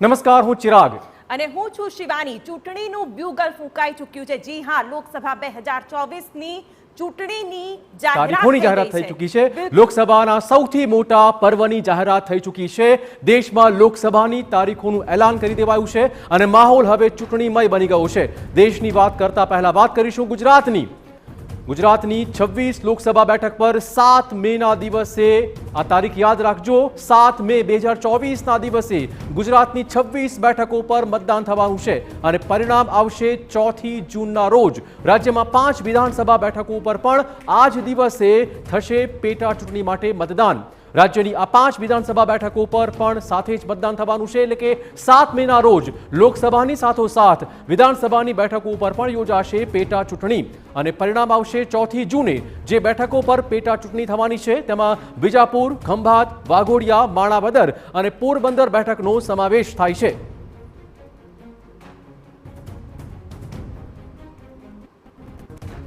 નમસ્કાર, હું ચિરાગ અને હું છું શિવાની। ચૂંટણીનું બ્યુગલ ફૂંકાઈ ચૂક્યું છે। જી હા, લોકસભા 2024ની ચૂંટણીની જાહેરાત થઈ ચૂકી છે। લોકસભાના સૌથી મોટા પર્વની જાહેરાત થઈ ચૂકી છે। દેશમાં લોકસભાની તારીખોનું એલાન કરી દેવાયું છે અને માહોલ હવે ચૂંટણીમય બની ગયો છે। દેશની વાત કરતા પહેલા વાત કરીશું ગુજરાતની। ગુજરાતની 26 લોકસભા બેઠક પર 7 મેના દિવસે આ તારીખ યાદ રાખજો, 7 મે 2024ના દિવસે ગુજરાતની 26 બેઠકો પર મતદાન થવાનું છે અને પરિણામ આવશે 4 જૂનના રોજ। રાજ્યમાં 5 વિધાનસભા બેઠકો પર પણ આ જ દિવસે થશે પેટા ચૂંટણી માટે મતદાન। રાજ્યની આ 5 વિધાનસભા બેઠકો પર પણ સાથે જ મતદાન થવાનું છે, એટલે કે 7 મેના રોજ લોકસભાની સાથોસાથ વિધાનસભાની બેઠકો પર પણ યોજાશે પેટા ચૂંટણી અને પરિણામ આવશે 4 જૂને। જે બેઠકો પર પેટા ચૂંટણી થવાની છે તેમાં વિજાપુર, ખંભાત, વાઘોડિયા, માણાવદર અને પોરબંદર બેઠકનો સમાવેશ થાય છે।